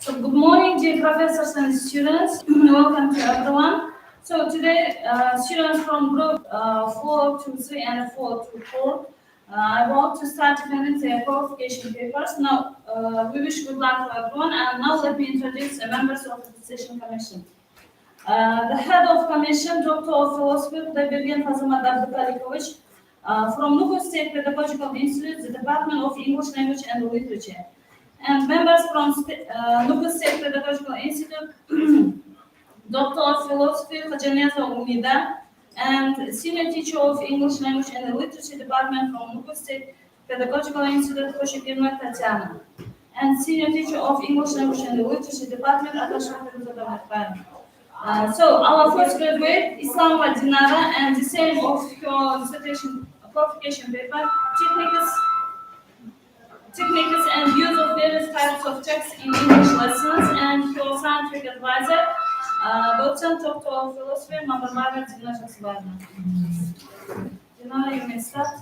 So good morning, dear professors and students. Welcome to everyone. So today, students from group 423 and 424, I want to start presenting their qualification papers. Now, we wish good luck to everyone. And now let me introduce the members of the decision commission. The head of commission, Doctor of Philosophy, Dabirgen Fazamat Abdukalikovic, from Nuku State Pedagogical Institute, the Department of English Language and Literature. And members from Nuku State Pedagogical Institute, Doctor of Philosophy, Hajaneta Umida, and Senior Teacher of English Language and Literature Department from Nuku State Pedagogical Institute, Koshikirma Tatiana, and Senior Teacher of English Language and Literature Department, Atashaka Ruzadamatban. So our first graduate, Islamova Dinara, and the same of her dissertation qualification paper, techniques and use of various types of text in English lessons, and her scientific advisor, docent, Doctor of Philosophy, Mama Margaret Dinara Shasbana. Dinara, you may start.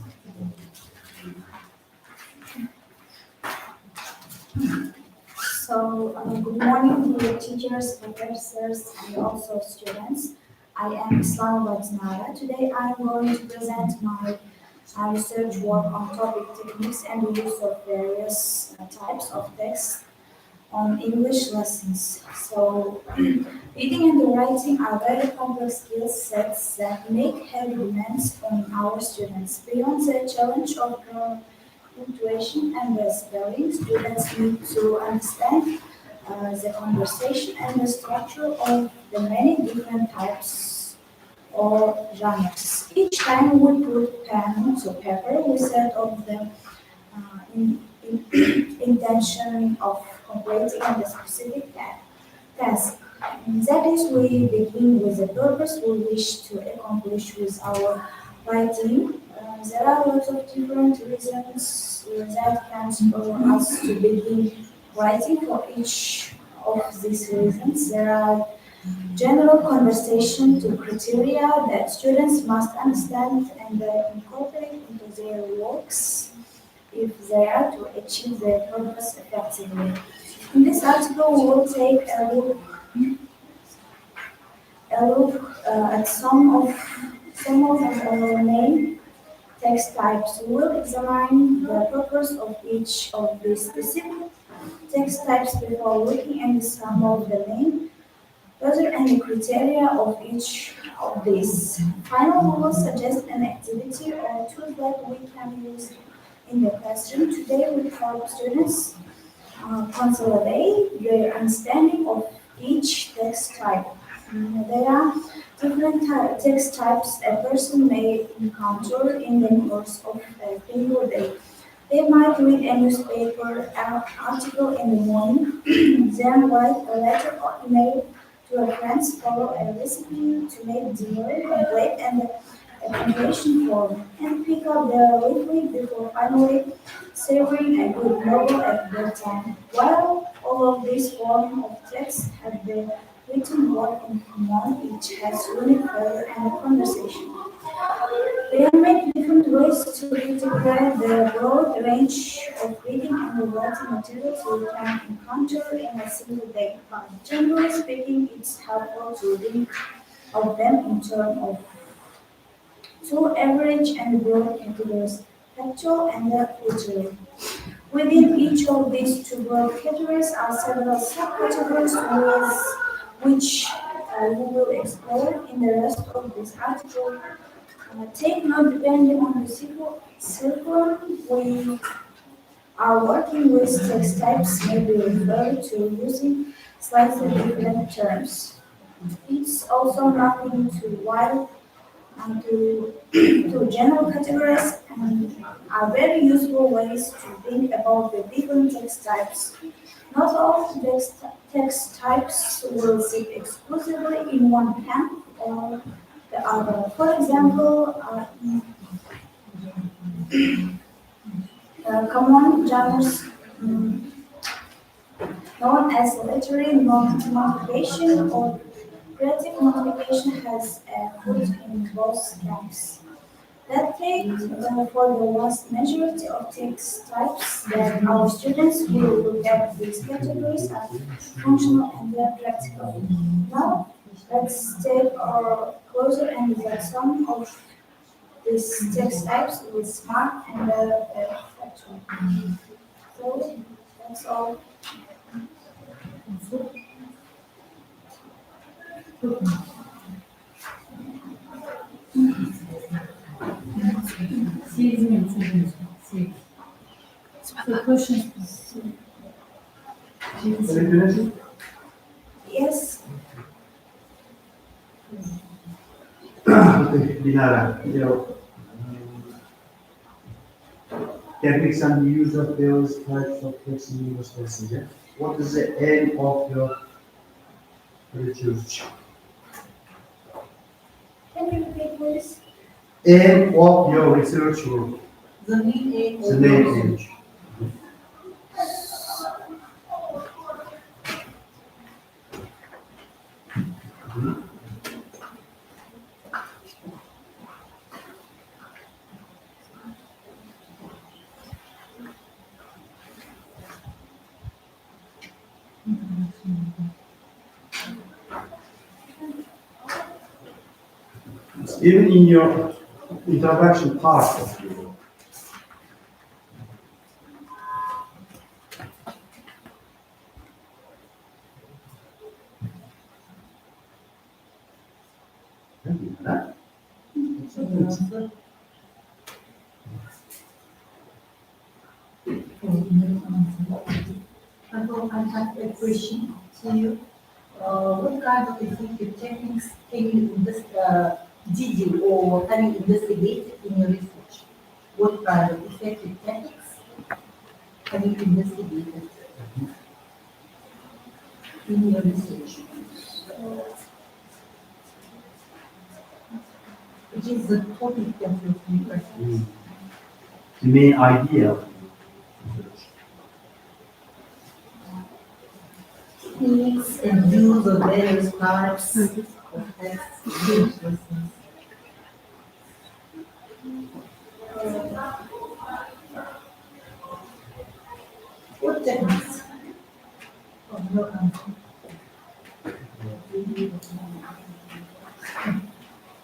So, good morning, dear teachers, professors, and also students. I am Islamova Dinara. Today I am going to present my research work on topic techniques and the use of various types of text on English lessons. So, reading and writing are very complex skill sets that make heavy demands on our students. Beyond the challenge of punctuation and the spelling, students need to understand the conversation and the structure of the many different types or genres. Each time we put pen to paper, we set of the intention of completing a specific task. That is, we begin with the purpose we wish to accomplish with our writing. There are lots of different reasons that can spur us to begin writing. For each of these reasons, there are general conversation to criteria that students must understand and incorporate into their works if they are to achieve their purpose effectively. In this article, we will take a look at some of our main text types. We will examine the purpose of each of these specific text types before looking at some of the main further and the criteria of each of these. Finally, we will suggest an activity or tool that we can use in the classroom. Today, we help students consolidate their understanding of each text type. There are different text types a person may encounter in the course of a single day. They might read a newspaper article in the morning, then write a letter or email to a friend, follow a recipe to make dinner, complete an application form, and pick up the liquid before finally savoring a good novel at bedtime. While all of these forms of text have the written word in common, each has unique flavor and conversation. There are many different ways to integrate the broad range of reading and writing materials we can encounter in a single day, but generally speaking, it's helpful to think of them in terms of two average and broad categories, factual and literary. Within each of these two broad categories are several subcategories which we will explore in the rest of this article. Take note, depending on the circle we are working with, text types may be referred to using slightly different terms. It's also nothing too wide and to general categories and are very useful ways to think about the different text types. Not all text types will sit exclusively in one camp or the other. For example, common genres known as literary motivation or creative motivation has a foot in both camps. That take for the vast majority of text types that our students will look at these categories are functional and then practical. Now, let's take a closer and look at some of these text types with smart and factual. So, that's all. So questions. Yes, Okay, Dinara, techniques and the use of those types of text in English lessons, yeah? What is the aim of your research? can you repeat please? Aim of your research work, The main aim the main aim. Even in your introduction part of your work. Thank you, Dinara. I have a question to you. What kind of effective techniques can you did you or can you investigate in your research? What kind of effective techniques can you investigate in your research? Which is the topic of your research? The main idea of your research. Techniques and use of various types of text lessons. What techniques? Of your country?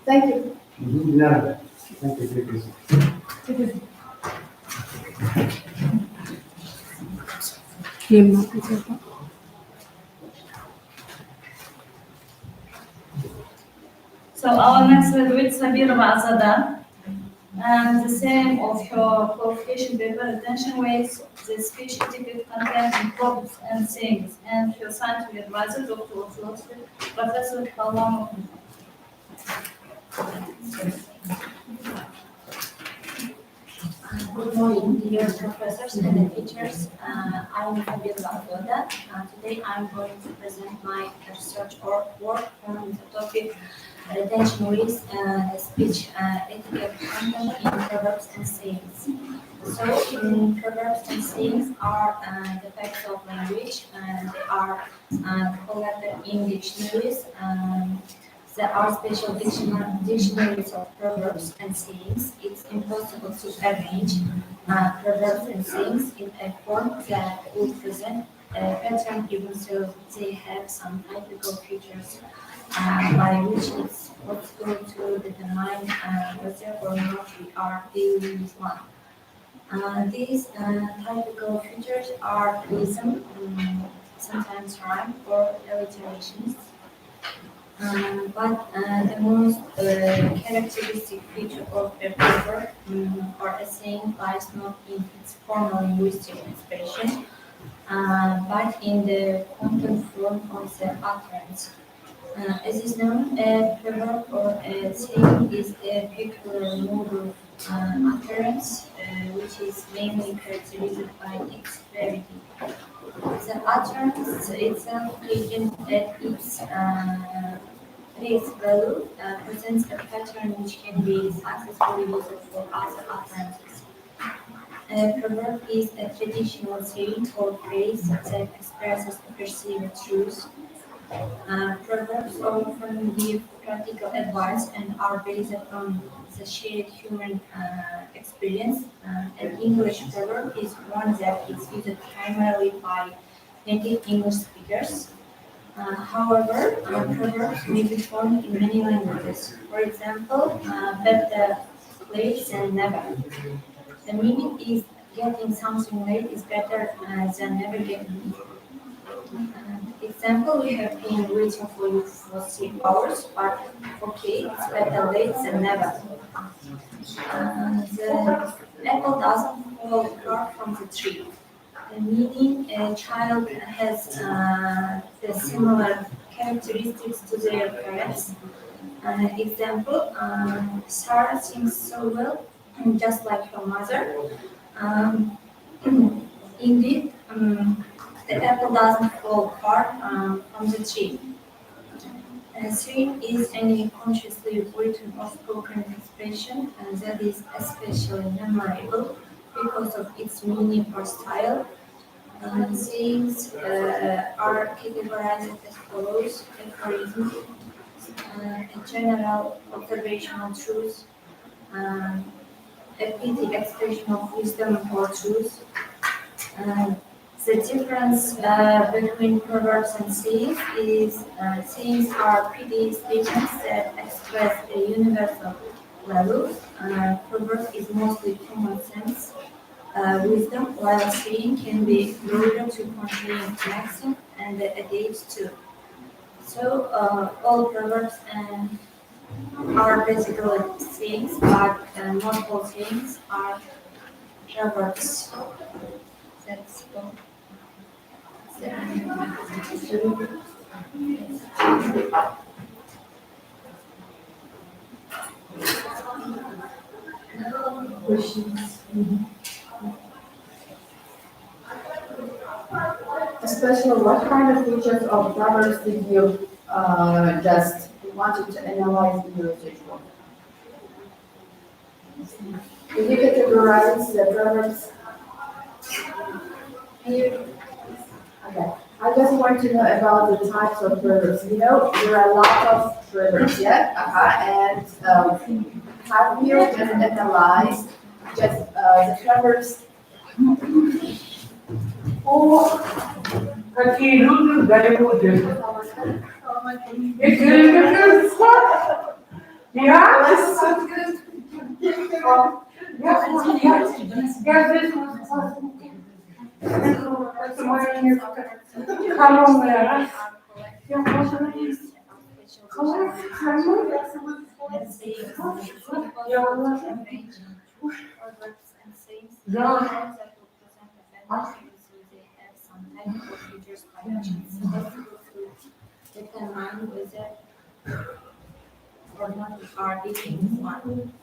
Thank you. Dinara, thank you, thank you. So our next graduate Sabir Azada. And the same of your qualification paper retention weights, the speech etiquette content and props and things, and your scientific advisor, Dr. of Philosophy, Professor Kalmam. Good morning, dear professors and teachers. I'm Fabiola Algoda. Today I'm going to present my research work on the topic retention risk speech etiquette content in proverbs and sayings. So, proverbs and sayings are the facts of language, and they are collected in dictionaries. There are special dictionaries of proverbs and sayings. It's impossible to arrange proverbs and sayings in a form that would present a pattern, even though they have some typical features by which it's possible to determine whether or not we are dealing with one. These typical features are rhythm, sometimes rhyme or alliterations. But the most characteristic feature of a proverb or a saying lies not in its formal linguistic expression, but in the content form of the utterance. As is known, a proverb or a saying is a peculiar mode of utterance, which is mainly characterized by its clarity. The utterance itself, taken at its face value, presents a pattern which can be successfully used for other utterances. A proverb is a traditional saying or phrase that expresses a perceived truth Proverbs often give practical advice and are based on the shared human experience. An English proverb is one that is used primarily by native English speakers. However, proverbs may be formed in many languages. For example, better late than never. The meaning is getting something late is better than never getting it. Example, we have been waiting for you for 6 hours, but okay, it's better late than never. The apple doesn't fall far from the tree. The meaning a child has the similar characteristics to their parents. Example, Sarah sings so well, just like her mother. Um, Indeed, the apple doesn't fall far from the tree. Sing is any consciously written or spoken expression that is especially memorable because of its meaning or style. Sayings are categorized as follows: aphorism, a general observational truth, um, a pithy expression of wisdom or truth. Uh, the difference between proverbs and sayings is sayings are pretty statements that express a universal value. Proverbs is mostly common sense wisdom, while saying can be broader to contain maxim and a date too. So all proverbs are basically sayings, but not all sayings are proverbs. That's all. Questions? Especially, what kind of features of Proverbs did you just wanted to analyze in your research work? Did you categorize the Proverbs? Okay. I just want to know about the types of Proverbs. You know, there are a lot of Proverbs, yeah? And have you just analyzed just the Proverbs? Какие люди дают Если я здесь это мое место. Холодное, я можно Determine whether or not you are dealing with one.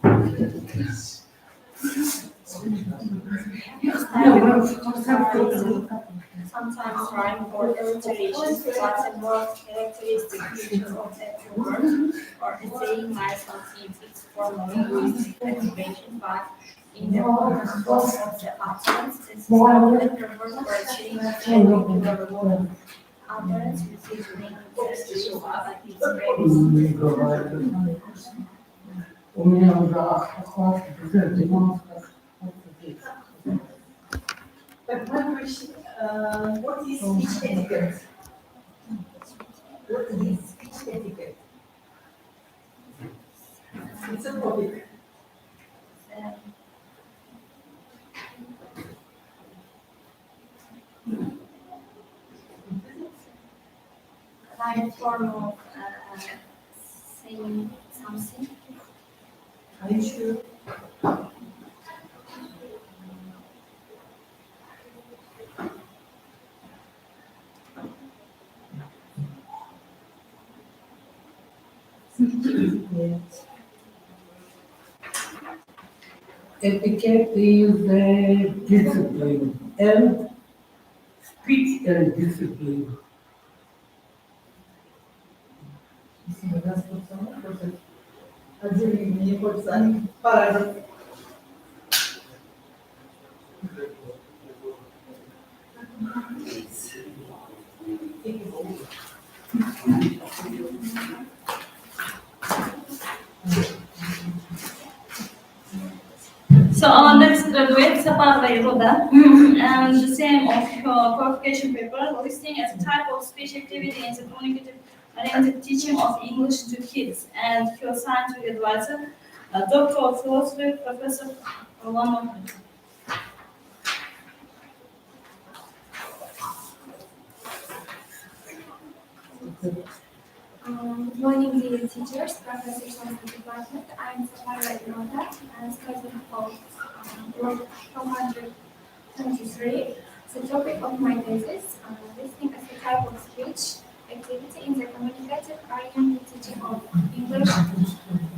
Sometimes rhyme or alliteration, what's a more characteristic feature of a word or a saying lies on its formal linguistic activation, but in the course of the utterance, it's not a proverb or a change of particular word. Utterance receives meaning but its previous. У меня уже осталось 12. But one question, what is speech etiquette? What is speech etiquette? It's a topic. Right form of saying something. Are you sure? Yes. Etiquette is a discipline and speech and discipline. Если раз пацаны хотят отделение, не хочется, они парадят. Mustafa Bayroda, and the same of qualification paper, listing as a type of speech activity in the communicative-oriented teaching of English to kids, and your scientific advisor, Doctor of Philosophy, Professor Orlando. Good morning, dear teachers, professors of the department. I'm Samara Iroda, I'm studying of Block 423. The topic of my thesis, listening as a type of speech activity in the communicative oriented teaching of English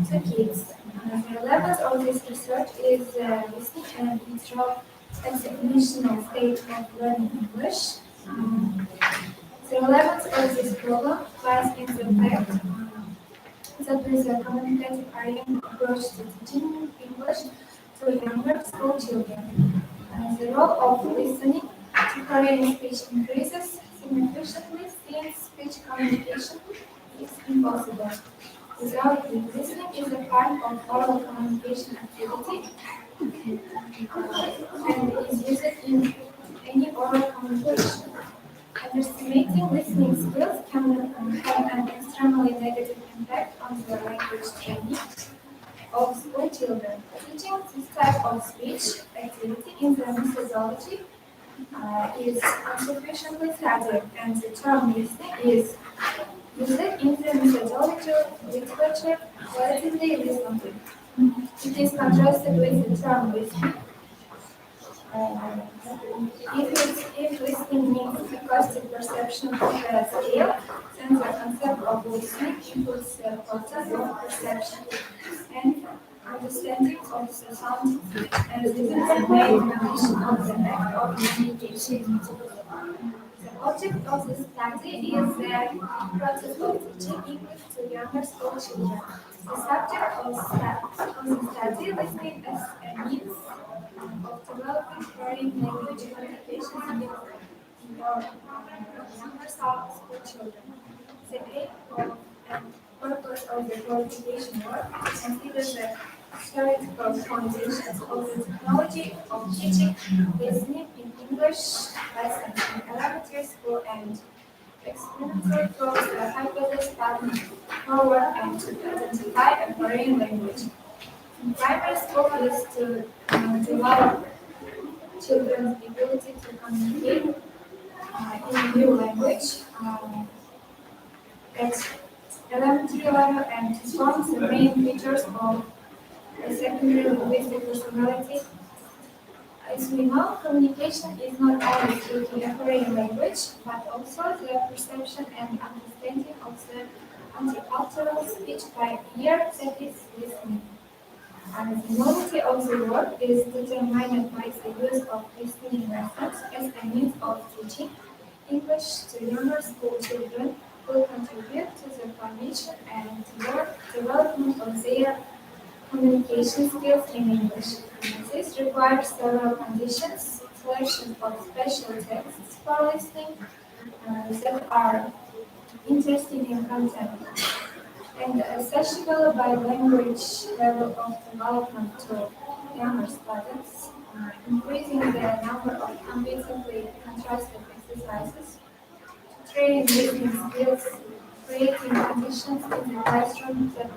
to kids. The relevance of this research is listening and its role as a initial stage of learning English. The relevance of this problem lies in the fact that there is a communicative oriented approach to teaching English to younger school children. The role of listening to Korean speech increases significantly since speech communication is impossible. Without it, listening is a part of oral communication activity and is used in any oral communication. Underestimating listening skills can have an extremely negative impact on the language training of school children. Teaching this type of speech activity in the methodology is insufficiently studied, and the term listening is used in the methodology literature relatively recently. It is contrasted with the term listening. If listening means acoustic perception of a scale, then the concept of listening includes the process of perception and understanding of the sound and this is the main definition of the act of communication. The object of this study is the process of teaching English to younger school children. The subject of the study listening as a means of developing foreign language communication skills in your younger school children. The aim of and purpose of the qualification work considers the theoretical foundations of the technology of teaching listening in English lessons in elementary school and experimental towards the hypothesis pattern forward and to identify a foreign language. In primary school is to develop children's ability to communicate in a new language at elementary level and to form the main features of a secondary linguistic personality. As we know, communication is not only speaking a foreign language, but also the perception and understanding of the multicultural speech by ear, that is listening. And the novelty of the work is determined by the use of listening methods as a means of teaching English to younger school children who contribute to the formation and development of their communication skills in English. This requires several conditions: selection of special texts for listening that are interesting in content, and accessible by language level of development to younger students, increasing the number of convincingly contrasted exercises, training listening skills, creating conditions in the classroom that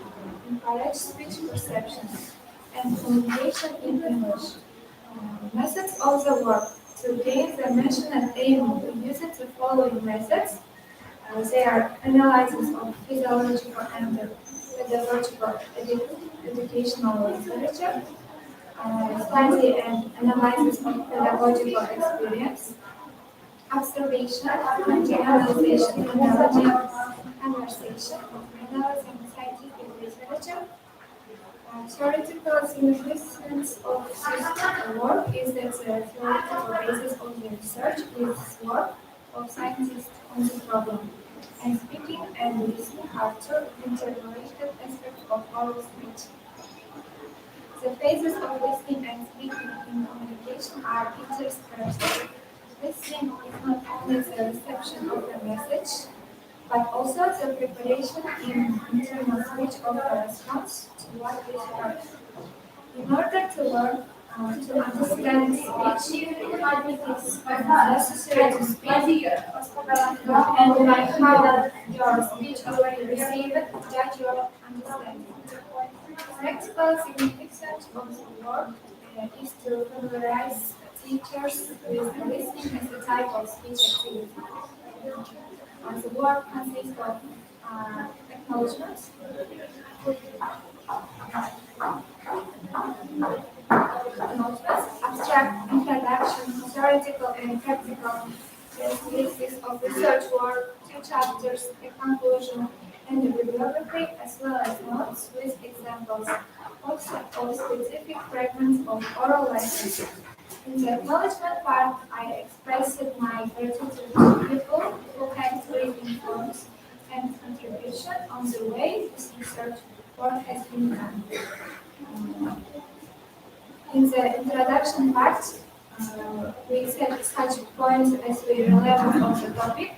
encourage speech perception, and communication in English. Methods of the work. To gain the mentioned aim, we use the following methods. They are analysis of physiological and pedagogical educational literature, study and analysis of pedagogical experience, observation and generalization analogy, conversation, analyzing scientific literature. Theoretical significance of this work is that the theoretical basis of the research is work of scientists on the problem, and speaking and listening are two interrelated aspects of oral speech. The phases of listening and speaking in communication are interspersed. Listening is not only the reception of the message, but also the preparation in internal speech of the response to what is heard. In order to learn To understand speech, it is necessary to speak and like how your speech already received, judge your understanding. Practical significance of the word is to familiarize teachers with the listening as a type of speech activity. The word consists of acknowledgements, abstract introduction, theoretical and practical characteristics of research work, two chapters, a conclusion, and a bibliography, as well as notes with examples of specific fragments of oral lessons. In the acknowledgement part, I expressed my gratitude to people who have written forms and contribution on the way this research work has been done. In the introduction part, we set such points as the relevance of the topic,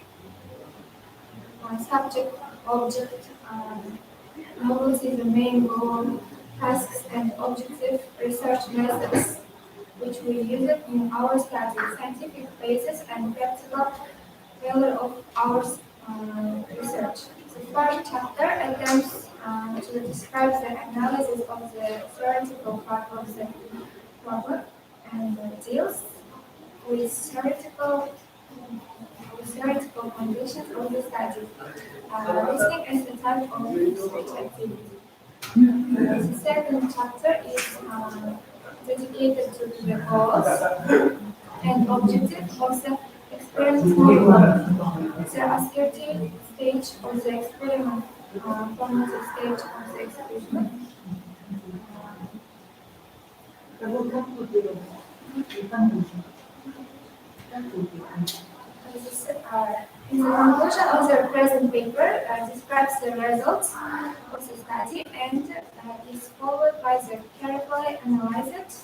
subject, object, novelty, the main goal, tasks and objective research methods, which we use it in our study, scientific basis and practical failure of our research. The first chapter attempts to describe the analysis of the theoretical part of the problem and deals with theoretical conditions of the study, listening as a type of research activity. The second chapter is dedicated to the goals and objectives of the experimental work, the assertive stage of the experiment, formative stage of the experiment. I will come to the conclusion. In the conclusion of the present paper describes the results of the study and is followed by the carefully analyzed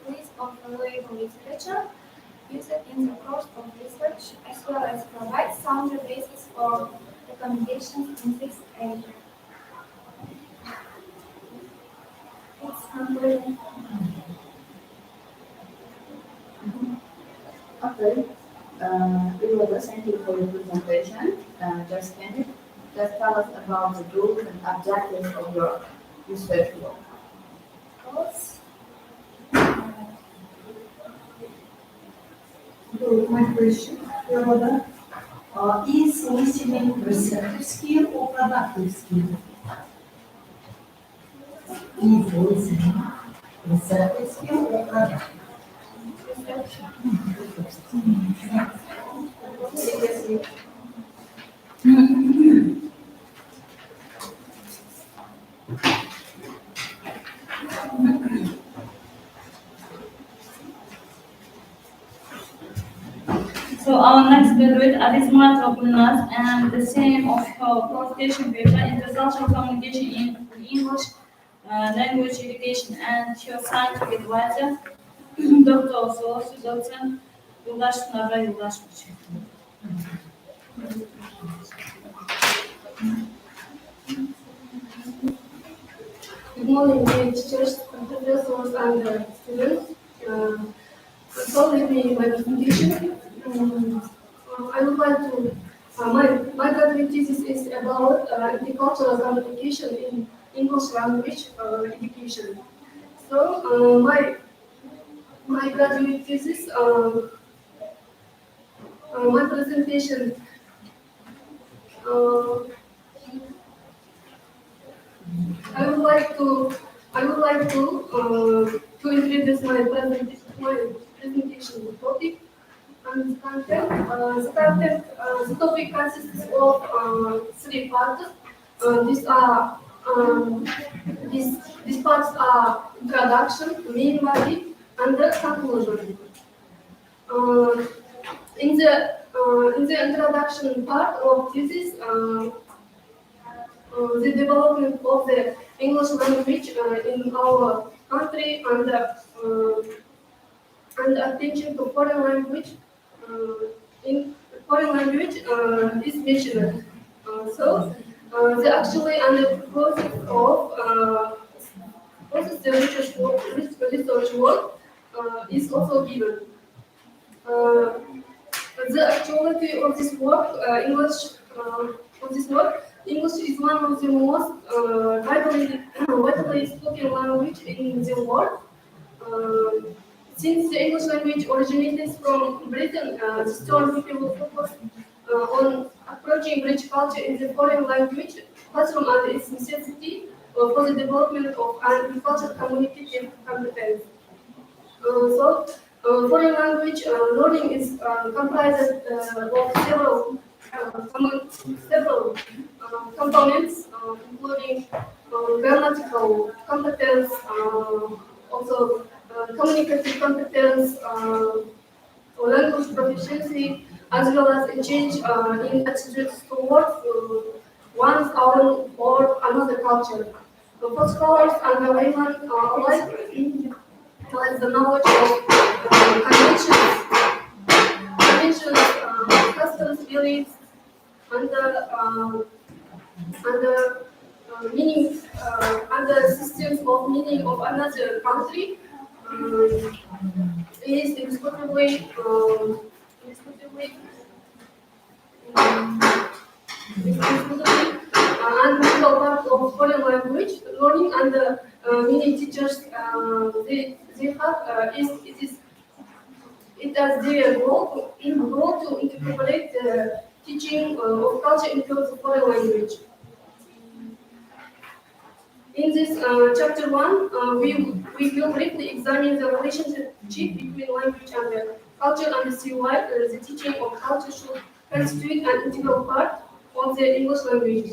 list of available literature used in the course of research, as well as provide sound basis for recommendations in this area. It's conclusion. Okay. Ilona, thank you for your presentation. Just finished. Just tell us about the goals and objectives of your research work. Goals. So my question, Ilona, is listening receptive skill or productive skill? Is listening receptive skill or productive? Seriously. So our next graduate, Arismat Rakulnaz, and the same of her qualification paper, International Communication in English Language Education, and her scientific advisor, Dr. Ososu, Dr. Yuldaş Pınar'a Yuldaşmış. Good morning, dear teachers, professors, and students. So let me my presentation. I would like to. My graduate thesis is about intercultural communication in English language education. So my graduate thesis, my presentation. I would like to introduce my presentation topic and content. The topic consists of three parts. These parts are introduction, main body, and the conclusion. In the introduction part of thesis, the development of the English language in our country and attention to foreign language in foreign language is mentioned. The actually and the process of the research work is also given. The actuality of this work, English is one of the most widely spoken language in the world. Since the English language originated from Britain, the story people focus on approaching rich culture in the foreign language, classroom and its necessity for the development of agricultural communicative competence. Foreign language learning is comprised of several components, including grammatical competence, also communicative competence, language proficiency, as well as a change in attitudes towards one's own or another culture. For scholars and the layman alike, like the knowledge of conventions, customs, beliefs, and the meaning and the systems of meaning of another country is indisputably and critical part of foreign language learning, and the many teachers they have it as their goal to incorporate the teaching of culture into the foreign language. In this chapter 1, we will briefly examine the relationship between language and the culture and see why the teaching of culture should constitute an integral part of the English language.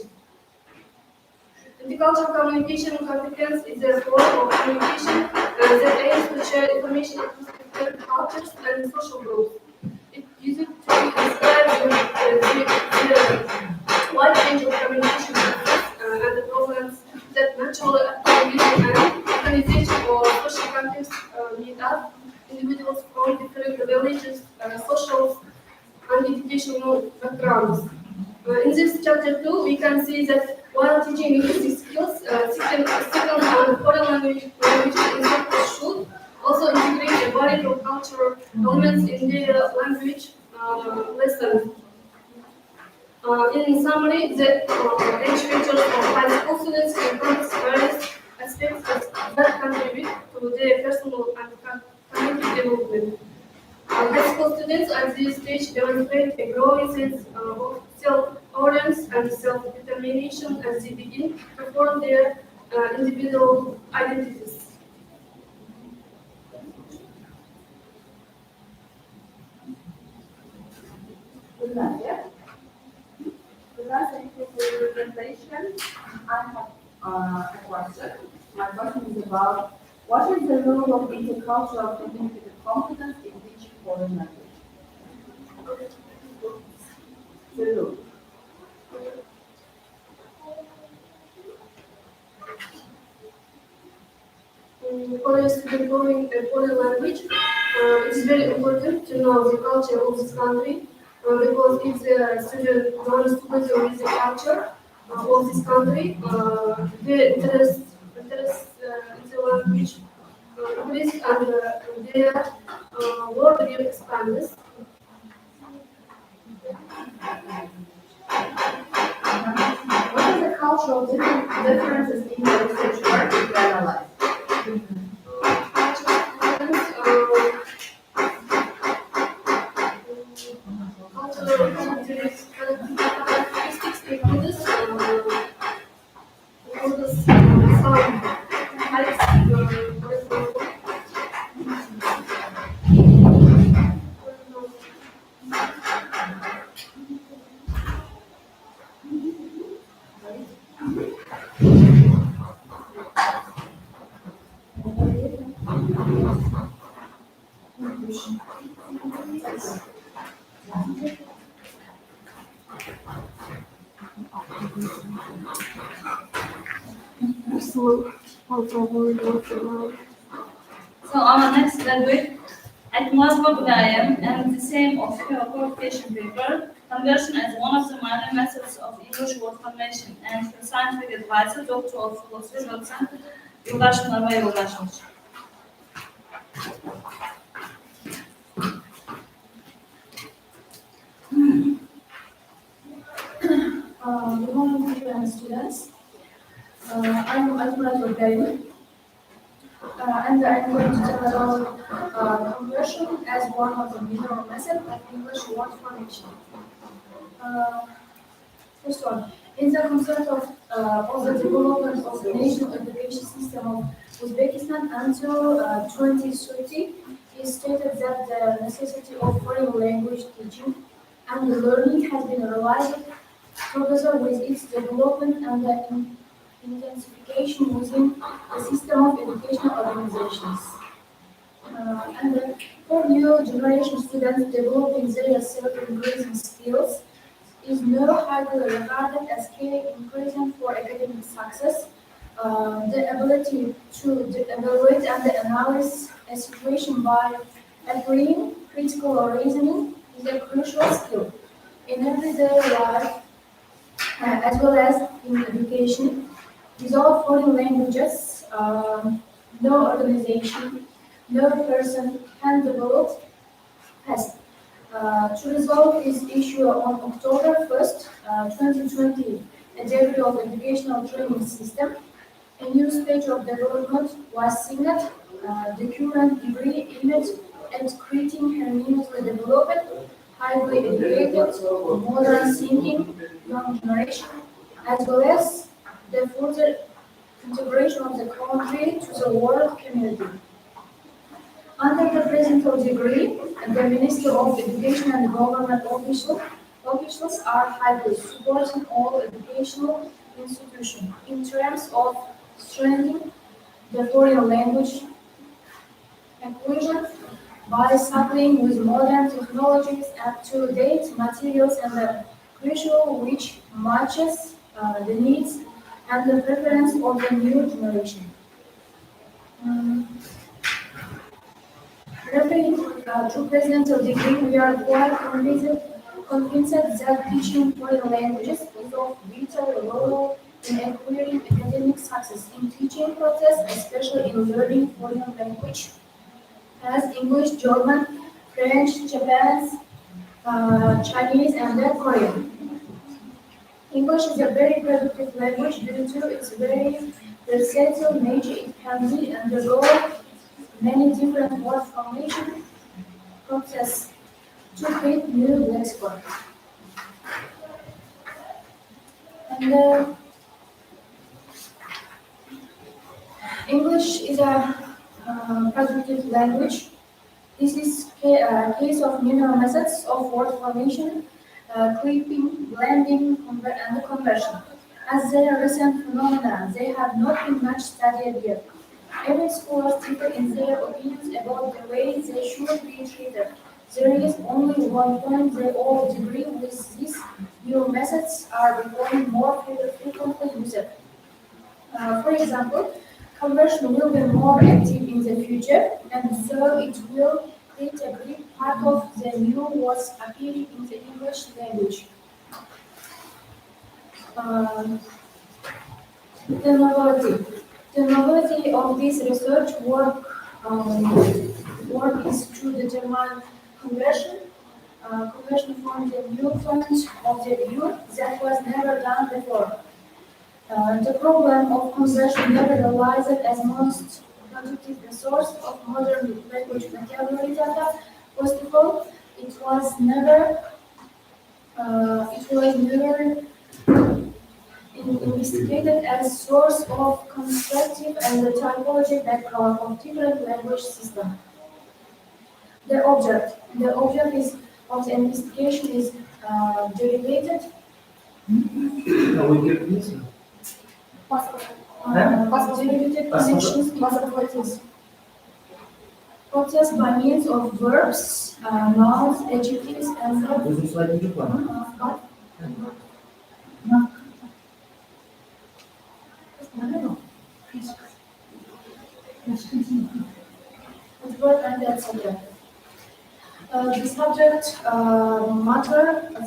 Intercultural communication competence is a form of communication that aims to share information across different cultures and social groups. It uses to describe the wide range of communication methods and the problems that naturally occur within an organization or social context meet up individuals from different religious, social, and educational backgrounds. In this chapter 2, we can see that while teaching linguistic skills, second and foreign language instructors should also integrate a variety of cultural elements in their language lessons. In summary, the educators of high school students encompass various aspects that contribute to their personal and community development. High school students at this stage demonstrate a growing sense of self-awareness and self-determination as they begin to form their individual identities. Good night, yeah? Thank you for your presentation. I have a question. My question is about what is the role of intercultural communicative competence in teaching foreign language? The role. For a student learning a foreign language, it is very important to know the culture of this country because if the student learns together with the culture of this country, their interest in the language increases and their worldview expands. What are the cultural differences in the research work you analyze? So our next graduate at Muslim Gayam and the same of her qualification paper, conversion as one of the minor methods of English word formation, and her scientific advisor, Doctor of Philosophy, Docent Yuldaş Norma Yuldaşmış. Good morning, teacher and students. I'm Alturat Ibrahim, and I'm going to tell about conversion as one of the mineral methods of English word formation. Uh, First one, in the concept of the development of the national education system of Uzbekistan until 2030, it stated that the necessity of foreign language teaching and learning has been realized together with its development and the intensification within the system of educational organizations. And for new generation students developing their self-increasing skills is now highly regarded as key ingredient for academic success. The ability to evaluate and analyze a situation by applying critical reasoning is a crucial skill in everyday life as well as in education. Without foreign languages, no organization, no person can develop fast. To resolve this issue on October 1st, 2020, a Diary of Educational Training System, a new stage of development was signed. The current degree aimed at creating harmoniously developed, highly educated, modern thinking young generation, as well as the further integration of the country to the world community. Under the present degree, the Minister of Education and government officials are highly supporting all educational institutions in terms of strengthening the foreign language acquisition by supplying with modern technologies, up-to-date materials, and the crucial which matches the needs and the preference of the new generation. Um, Referring to presidential degree, we are quite convinced that teaching foreign languages is of vital role in acquiring academic success in teaching process, especially in learning foreign language as English, German, French, Japanese, Chinese, and then Korean. English is a very productive language due to its very versatile nature. It can be undergo many different word formation process to create new lexicon. And English is a productive language. This is case of numerous methods of word formation, clipping, blending, and conversion. As they are recent phenomena, they have not been much studied yet. Every scholar differ in their opinions about the way they should be treated. There is only one point they all agree with: these new methods are becoming more frequently used. For example, conversion will be more active in the future, and so it will create a great part of the new words appearing in the English language. Um, the novelty. The novelty of this research work is to determine conversion, conversion from the viewpoint of the viewer that was never done before. The problem of conversion nevertheless as most productive resource of modern language vocabulary data. First of all, it was never investigated as source of constructive and the typology background of different language systems. The object is of the investigation is derivated derivative connections in properties. Process by means of verbs, nouns, adjectives, and verb and etc.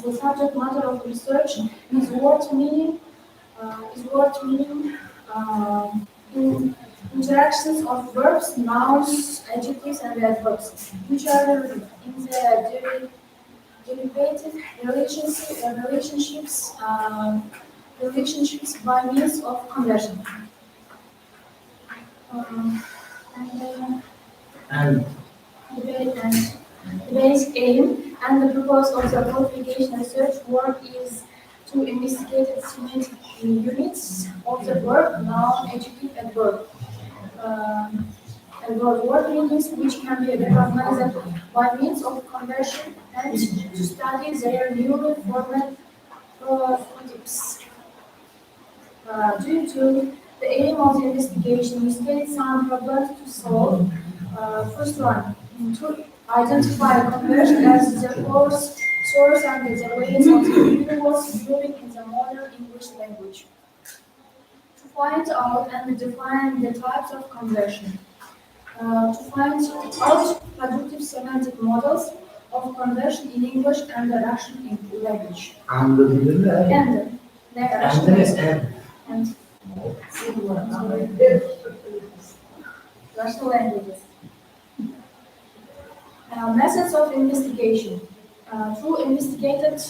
The subject matter of research is word meaning in interactions of verbs, nouns, adjectives, and adverbs, which are in the derivative relationships by means of conversion. And And the basic aim and the purpose of the qualification research work is to investigate semantic units of the verb, noun, adjective, and verb. And word meanings which can be recognized by means of conversion and to study their neural format phonetics. Due to the aim of the investigation, we state some problems to solve. First one, to identify conversion as the source and the ways of the universe moving in the modern English language. To find out and define the types of conversion. To find out productive semantic models of conversion in English and the Russian language. and And the Russian language. And Russian languages. Methods of investigation. Through investigated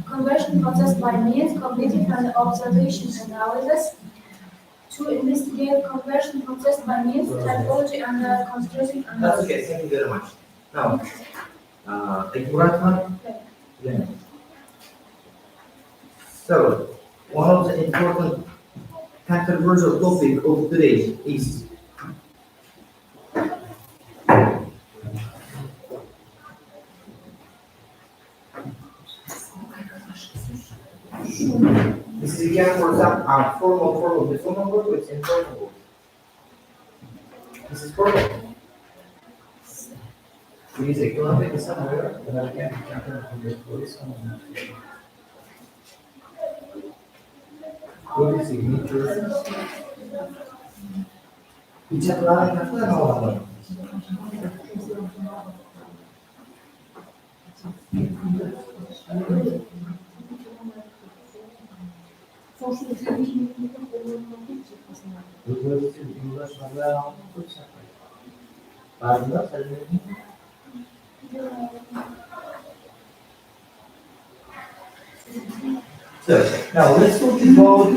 conversion process by means cognitive and observation analysis. To investigate conversion process by means typology and constructive That's analysis. okay, thank you very much. Now, thank you, Ratman. Yeah. So, one of the important controversial topic of today is this is again for some formal, the formal group is informal group. This is formal. It is economic somewhere, but I can't What is signature? It's a line after another. So, now let's talk about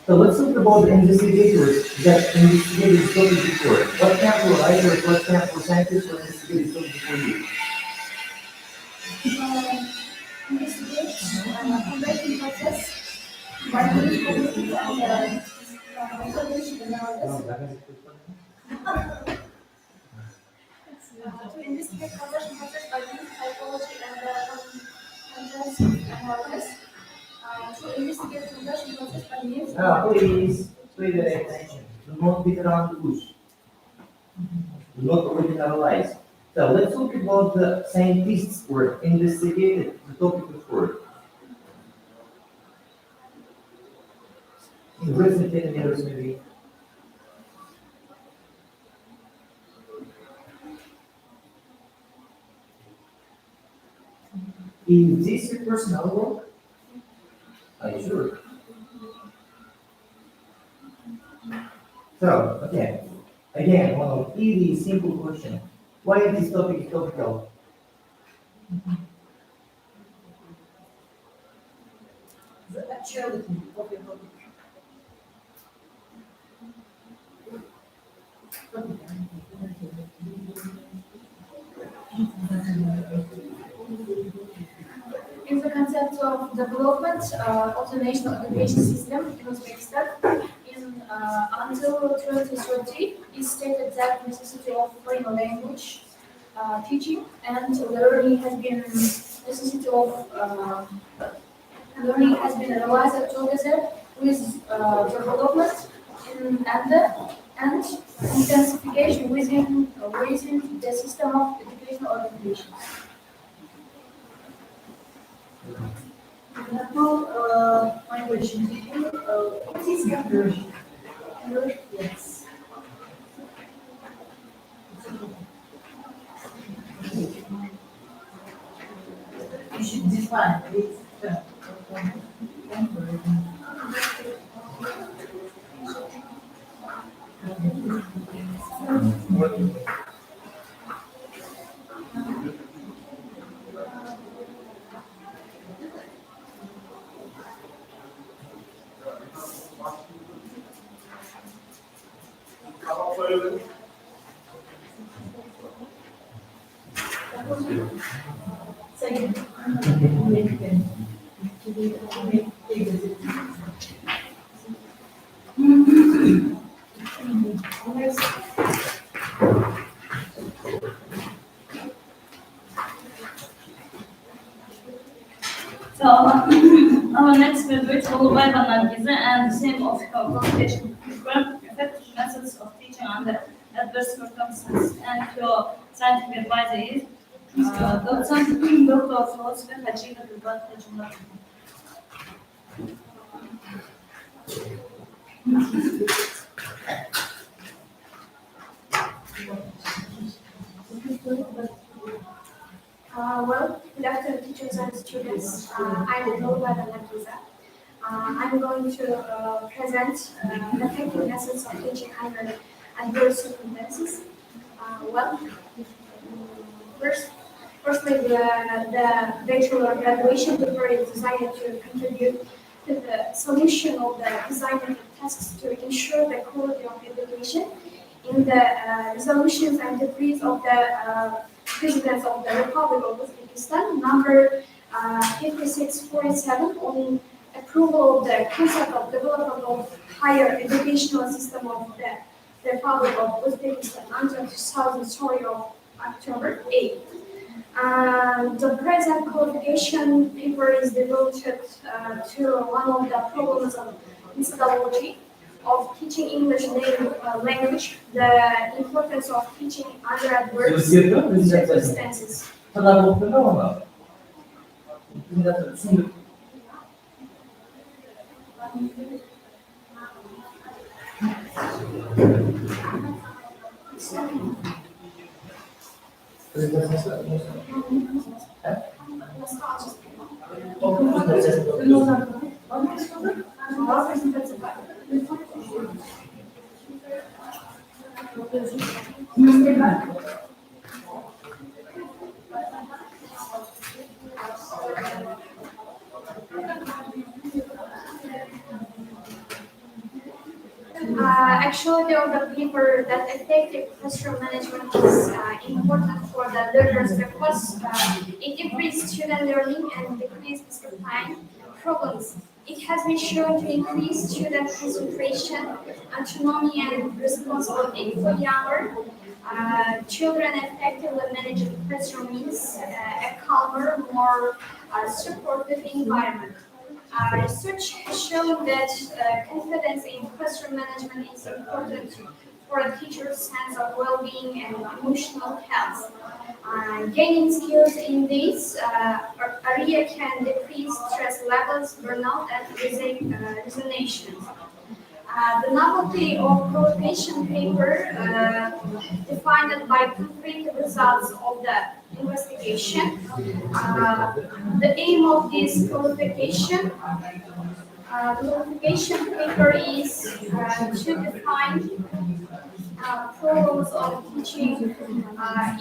So let's talk about the investigators that investigated this topic before. What camp for writers, what camp for scientists, or investigated this topic before you? Investigate conversion process by means cognitive and observation analysis. To investigate conversion process by means typology and contrastive analysis. To investigate conversion process by means Please, pay the attention. Do not beat around the bush. Do not originalize. So let's talk about the scientists who investigated the topic before. In recent 10 years maybe. Is this your personal work? Are you sure? So, okay. Again, one of really simple question. Why is this topic topical? The actuality of your topic. in the concept of development of the national education system in Uzbekistan until 2030 is stated that necessity of foreign language teaching and learning has been necessity of learning has been realized together with development and intensification within the system of educational organizations. Now, my question to you, what is conversion? Yes. You should define it. So our next graduate will be Nargiza and the same of qualification program, effective methods of teaching under adverse circumstances. And your scientific advisor is Doctor of Philosophy Hajina Bilbat Hajimah. Well, good afternoon, teachers and students. I'm Nurba Nargiza. I'm going to present effective methods of teaching under adverse circumstances. Firstly, the virtual graduation paper is designed to contribute to the solution of the design tasks to ensure the quality of education in the resolutions and decrees of the President of the Republic of Uzbekistan, number 5647, on approval of the concept of development of higher educational system of the Republic of Uzbekistan under 2003 of October 8. The present qualification paper is devoted to one of the problems of methodology of teaching English language, the importance of teaching under adverse circumstances. Actually, on the paper that effective classroom management is important for the learners because it increases student learning and decreases discipline problems. It has been shown to increase student concentration, autonomy, and responsibility for younger children. Effectively managing the classroom means a calmer, more supportive environment. Research has shown that confidence in classroom management is important for a teacher's sense of well-being and emotional health. Gaining skills in this area can decrease stress levels, burnout, and resignation. The novelty of qualification paper defined by concrete results of the investigation. The aim of this qualification paper is to define problems of teaching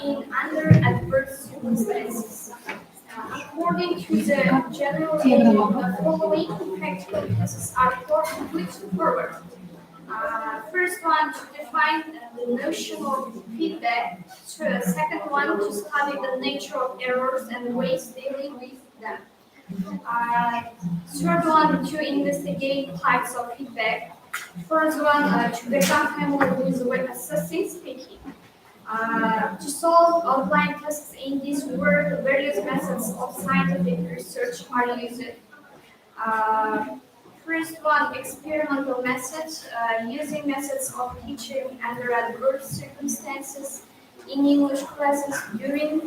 in under adverse circumstances. According to the general aim of the following practical tasks are put forward. First one, to define the notion of feedback. Second one, to study the nature of errors and ways dealing with them. Third one, to investigate types of feedback. Fourth one, to become familiar with when assessing speaking. To solve outline tasks in this work, various methods of scientific research are used. First one, experimental methods, using methods of teaching under adverse circumstances in English classes during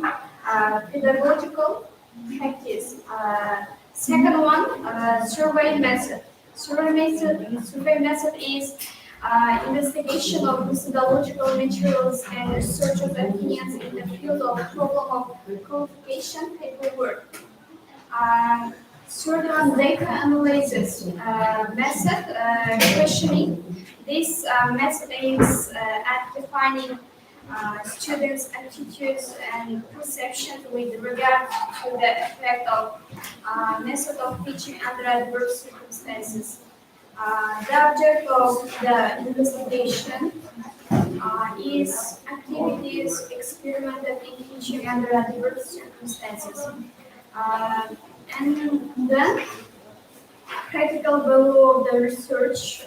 pedagogical practice. Second one, survey method. Survey method is investigation of methodological materials and researchers' opinions in the field of problem of qualification paperwork. Third one, data analysis method, questioning. This method aims at defining students' attitudes and perceptions with regard to the effect of method of teaching under adverse circumstances. The object of the investigation is activities experimented in teaching under adverse circumstances. And then practical value of the research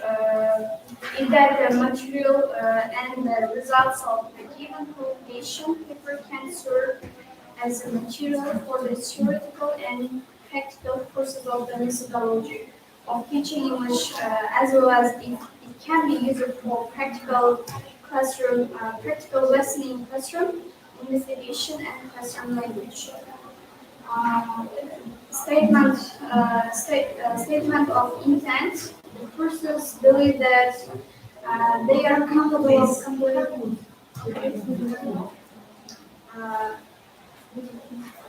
is that the material and the results of the given publication paper can serve as a material for the theoretical and practical courses of the methodology of teaching English, as well as it can be used for practical classroom, practical lesson in classroom, investigation, and classroom language. Statement of intent. The persons believe that they are capable of completing.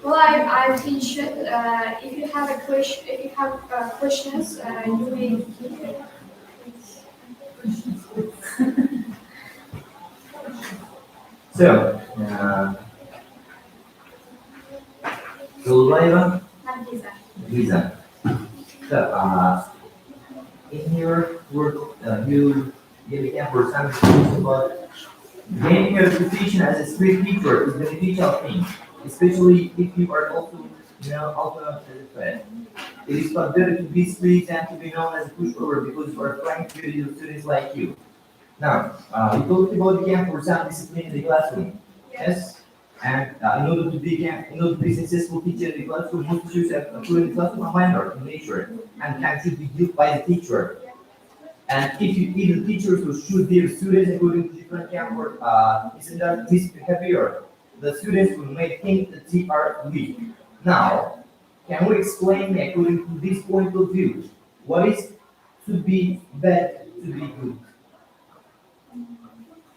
Well, I finished. If you have a question, if you have questions, you may. So, Zulaiva, Nargiza. Lisa. So, in your work, you began for some discussion about gaining a reputation as a street teacher is a beneficial thing, especially if you are also, also as a friend. It is far better to be street than to be known as a pushover because you are trying to build students like you. Now, we talked about the camp for some discipline in the classroom. Yes? And in order to be successful teacher in the classroom, most teachers have a in the classroom a minor in nature and can should be built by the teacher. And if the teachers who should their students according to different camp or isn't that this behavior, the students will may think that they are weak. Now, can we explain me according to this point of view, what is to be bad to be good?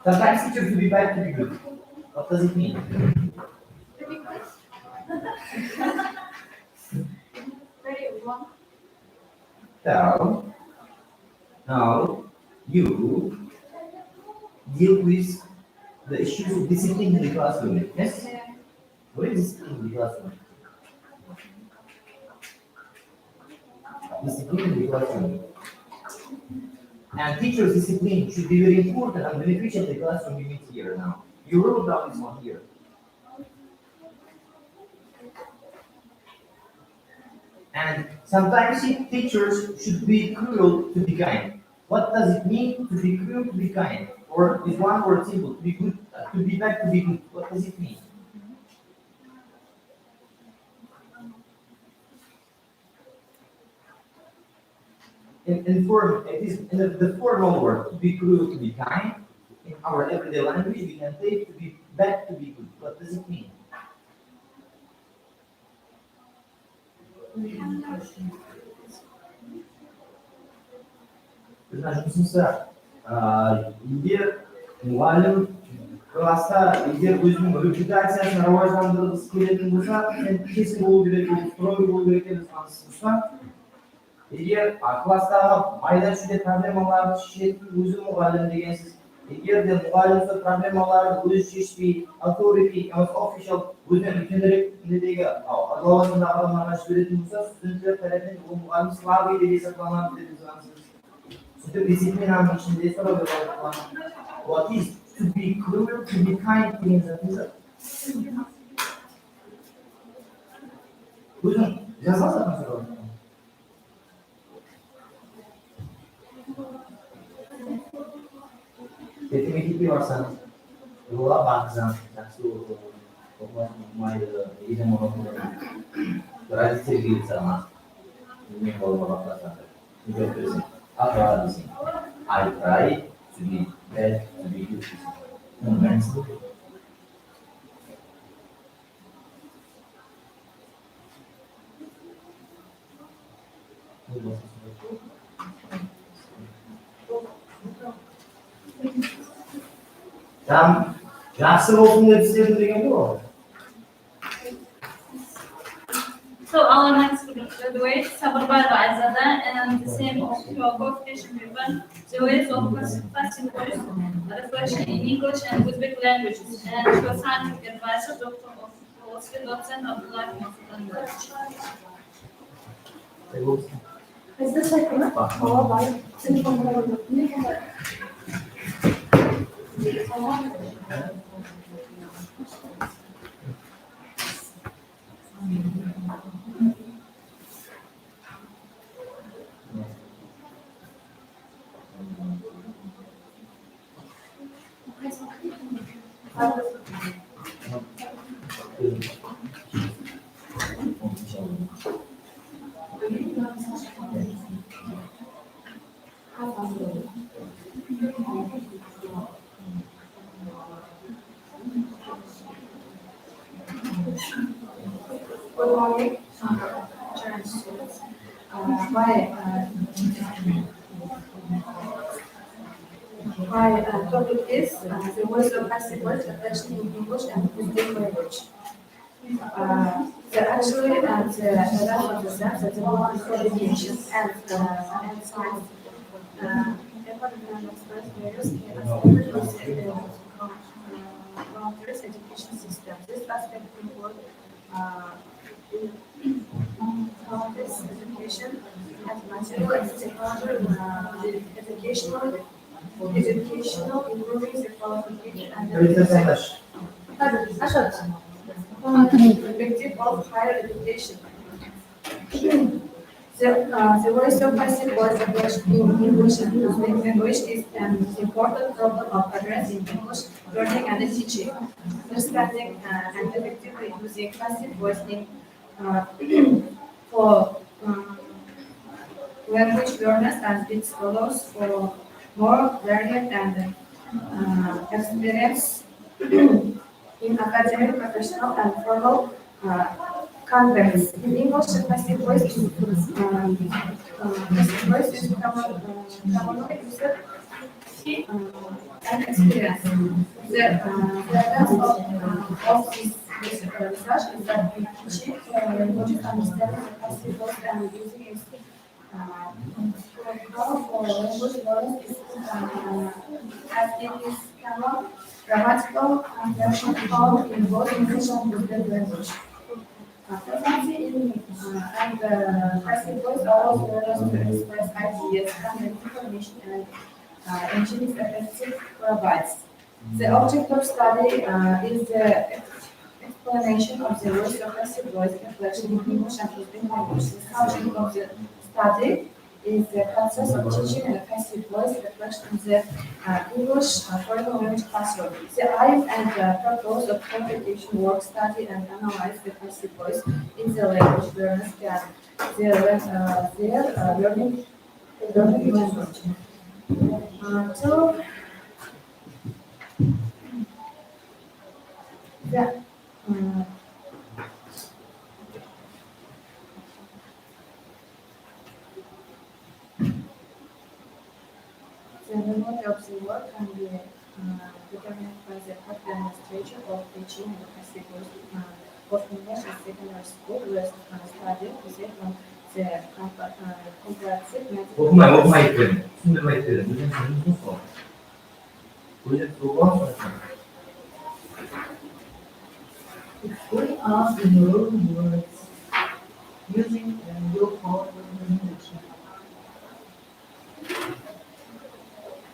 Sometimes teachers to be bad to be good. What does it mean? Very wrong. So, now you deal with the issues of discipline in the classroom. Yes? What is discipline in the classroom? Discipline in the classroom. And teachers' discipline should be very important and beneficial in the classroom you meet here now. You wrote down this one here. And sometimes teachers should be cruel to be kind. What does it mean to be cruel to be kind? Or is one word simple, to be good, to be bad to be good? What does it mean? It is in the formal word, to be cruel to be kind. In our everyday language, we can take to be bad to be good. What does it mean? Жұмысында егер мұғалім класста егер өзінің репутациясын рауаждандырғысы келетін болса, сен кесім болу керек, строй болу керек деп тұрса, егер класстағы майда шүйде проблемаларды шешетін өзі мұғалім дегенсіз, егер де мұғалім сол проблемаларды өзі шешпей, authority, official өзінен үлкенірек недегі лауазымдағы адамдарға жіберетін болса, студенттер тарапынан ол мұғалім слабый деп есептелінеді деп жазамыз. Сөйтіп дисциплинаның ішінде сұрау деп what is to be cruel, to be kind деген затыңыз. Өзің жазасың сұрау. Ертең мектепке барсаңыз, жолға бақсаңыз, жақсы оқымайды, егем оқымайды. Родитель келіп саған, мен қолыма бақсаңыз, жауап берсең, апа десең, I try to be bad, to be good. Оның мәнісі бұл. Там жақсы болсын деп істедім деген ғой. So our next graduate, Sabarbarova Azada, and the same of your qualification paper, the ways of classifying voice, reflection in English and Uzbek languages, and your scientific advisor, Doctor of Philosophy, Docent of Life Methodology. Bizde sakın hava var. Seni onlara bakın. Tamam. Good morning. My topic is the voice of passive voice reflection in English and Uzbek language. Actually, the rest of the steps that involve communication and science. According express various key aspects of this education system. This aspect include this education as material and technology, educational, improving the qualification and the perspective of higher education. The voice of passive voice reflection in English and Uzbek language is an important problem of addressing English learning and teaching. Understanding and effectively using passive voice in for language learners and its follows for more varied and experience in academic, professional, and formal contexts. In English, passive voice is commonly used and experience. The essence of this research is that we teach languages understanding the passive voice and using it for language learners is as it is common, grammatical, and functional in both English and Uzbek language. Frequency in and passive voice allows learners to express ideas, convey information, and engines effective provides. The object of study is the explanation of the voice of passive voice reflection in English and Uzbek language. The subject of the study is the process of teaching a passive voice reflection in the English foreign language classroom. The aim and purpose of computation work study and analyze the passive voice in the language learners can their learning language. So the the method of the work can be determined by the correct administration of teaching and passive voice both English and secondary school, where study is from the comprehensive method. 오프마이 있거든. 순대가 있거든. 무슨 써? 우리 쏘고 Explain us in your own words using your powerful language.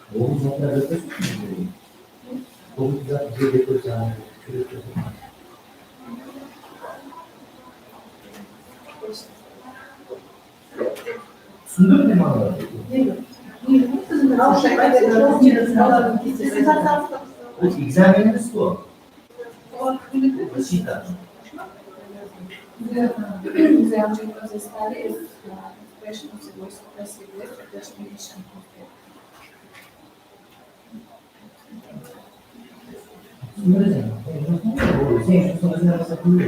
너무 정답을 뜻이 너무 기가 되게 되지 않아요. 그래서 순대만 가지고 examine the score. Защита. The object of the study is expression of the voice of passive voice reflection in English and Uzbek. 순대잖아. 선생님 생각해서 불러.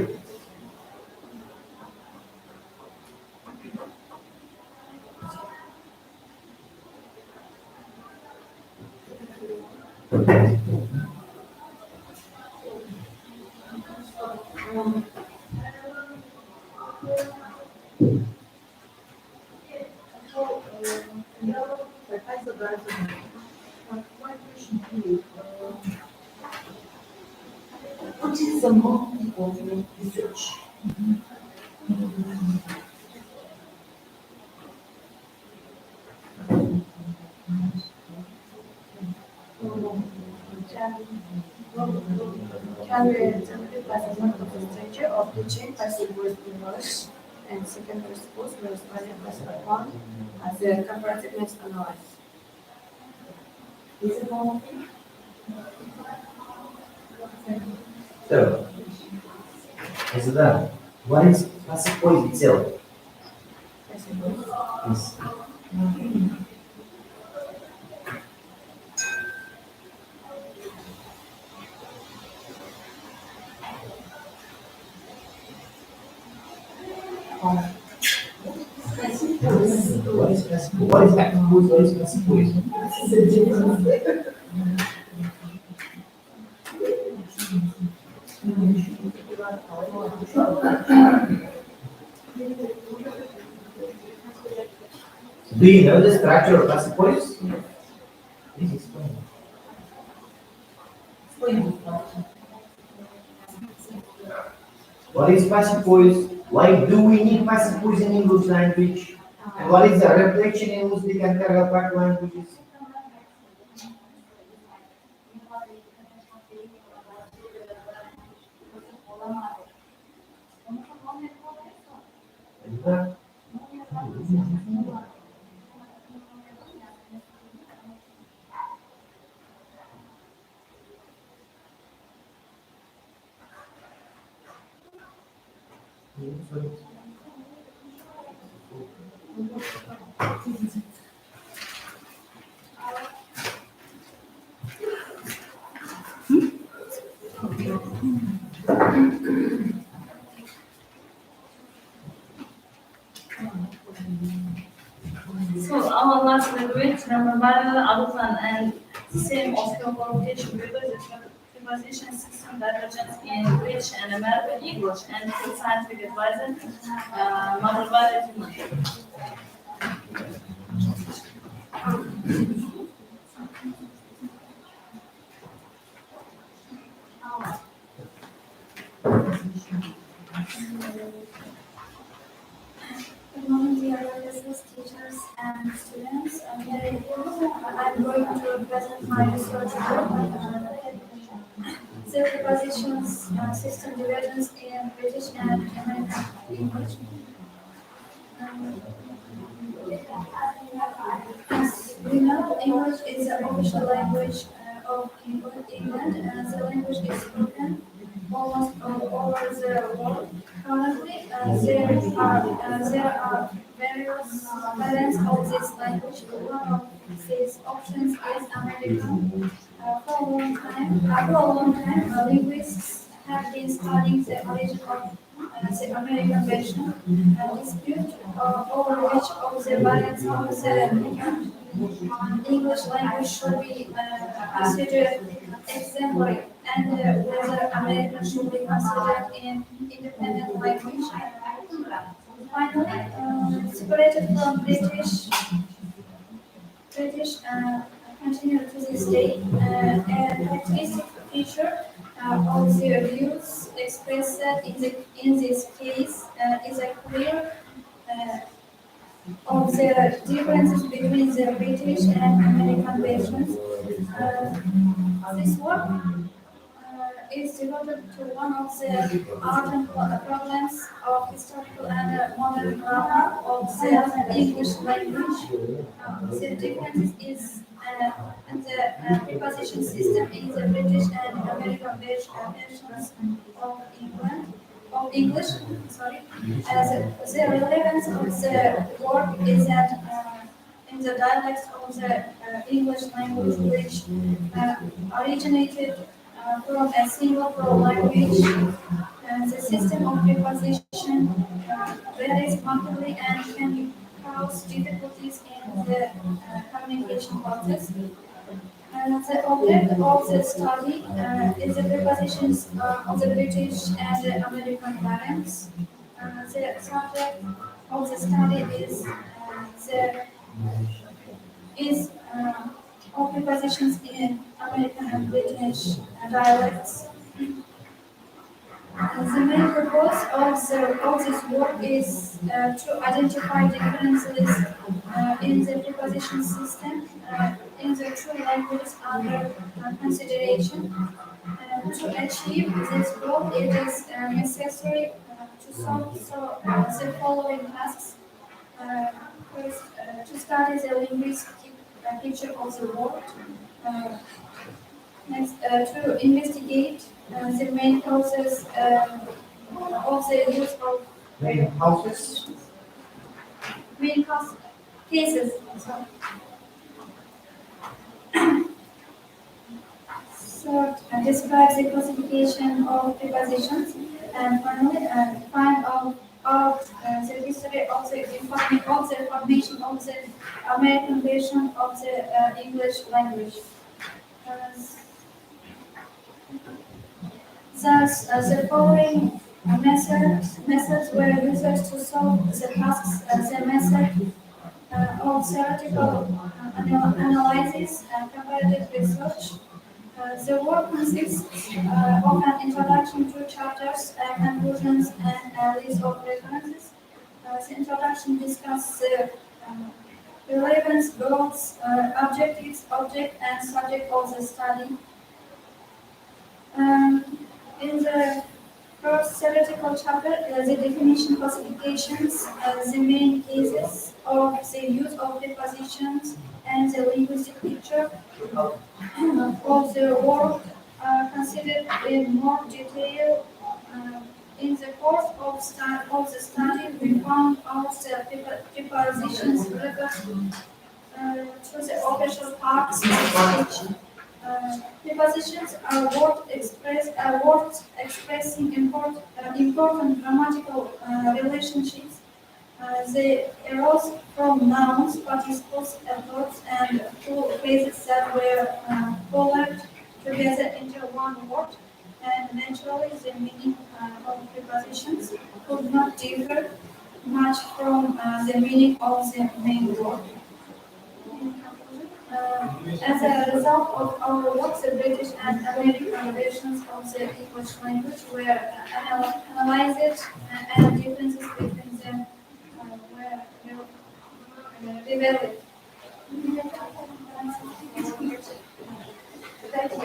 What is the motive of your research? can be interpreted as a method of strategy of teaching passive voice English and secondary schools where studying based upon as a comparativeness analysis. Is it all okay? So, Isabel, what is passive voice itself? Passive voice. Yes. What is passive voice? What is active voice? What is passive voice? Do you know the structure of passive voice? Please explain. What is passive voice? Why do we need passive voice in English language? And what is the reflection in Uzbek and Kyrgyz languages? So our last language, number Arufan and same Oscar qualification because the preposition system divergence in British and American English and full scientific advisor, Mabarbara Tuman. Good morning, dear listeners, teachers, and students. I'm going to present my research work on the prepositions system divergence in British and American English. As we know, English is the official language of England, and the language is spoken almost all over the world. Currently, there are various variants of this language. One of these options is American. For a long time, linguists have been studying the origin of the American version, dispute over which of the variants of the English language should be considered exemplary and whether American should be considered an independent language. Finally, separated from British continue to this day, a characteristic feature of the views expressed in this case is a clear of the differences between the British and American versions. This work is devoted to one of the ardent problems of historical and modern grammar of the English language. The difference is in the preposition system in the British and American versions of English. The relevance of the work is that in the dialects of the English language, which originated from a single language, the system of preposition varies markedly and can cause difficulties in the communication process. The object of the study is the prepositions of the British and the American variants. The subject of the study is of prepositions in American and British dialects. The main purpose of this work is to identify differences in the preposition system in the two languages under consideration. to achieve this goal, it is necessary to solve the following tasks. First, to study the linguistic picture of the world. Next, to investigate the main causes of the use of Main houses. main cause, cases. Sorry. Third, describe the classification of prepositions, and finally, find out the history of the formation of the American version of the English language. Thus, the following methods were used to solve the tasks. The method of theoretical analysis and comparative research. The work consists of an introduction to chapters, conclusions, and a list of references. The introduction discusses the relevance, goals, objectives, object, and subject of the study. In the first theoretical chapter, the definition, classifications, the main cases of the use of prepositions, and the linguistic picture of the world considered in more detail. In the course of the study, we found out the prepositions refer to the official parts of speech. Prepositions are words expressing important grammatical relationships. They arose from nouns, participles, adverbs, and two phrases that were colored together into one word. And naturally, the meaning of prepositions could not differ much from the meaning of the main word. As a result of our work, the British and American versions of the English language were analyzed, and differences between them were developed. Thank you.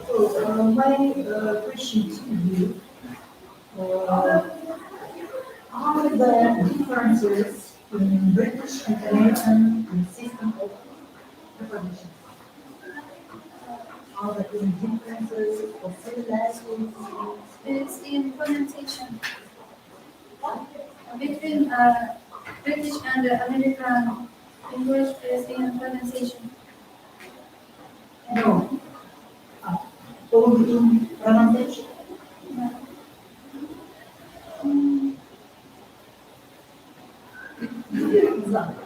So, my question to you, are the differences in British and American system of prepositions? Are there any differences or similarities? It's in pronunciation between British and American English is in pronunciation. No. Only in pronunciation? Example.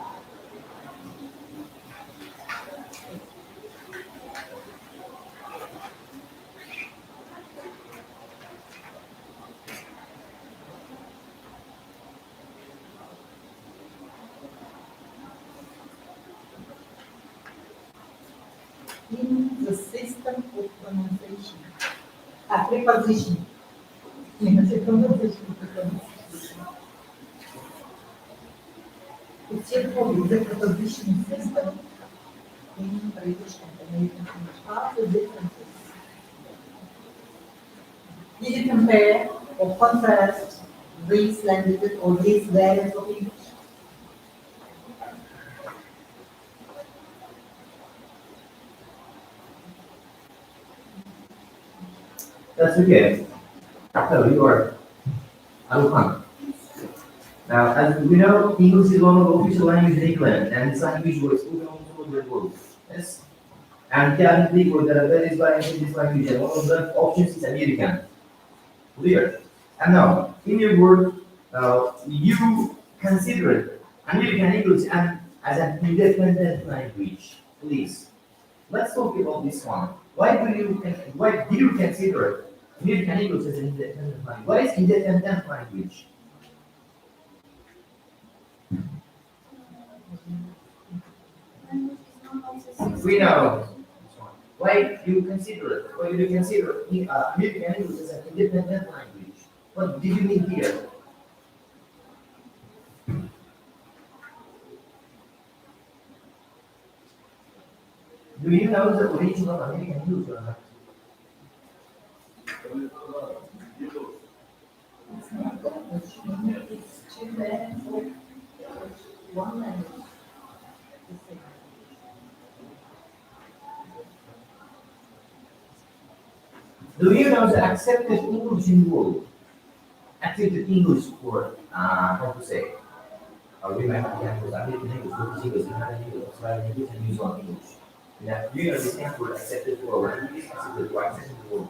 In the system of pronunciation. Preposition. It's a pronunciation. It's a preposition system in British and American English. Are the differences? Did you compare or contrast these languages or these variants of English? That's okay. So you are. I will come. Now, as we know, English is one of the official languages in England, and this language was spoken on all over the world. Yes. And currently, there are various variants in this language, and one of the options is American. Clear. And now, in your work, you consider American English as an independent language. Please, let's talk about this one. Why do you consider American English as an independent language? What is independent language? We know. Why do you consider American English as an independent language? What did you mean here? Do you know the origin of American news or not? It's children for one language. Do you know the accepted English in the world? Accepted English word, how to say? We might have to American English, British English, Canadian English, Australian English, and New Zealand English. Yeah, do you know the stand for accepted for English, accepted for accepted word?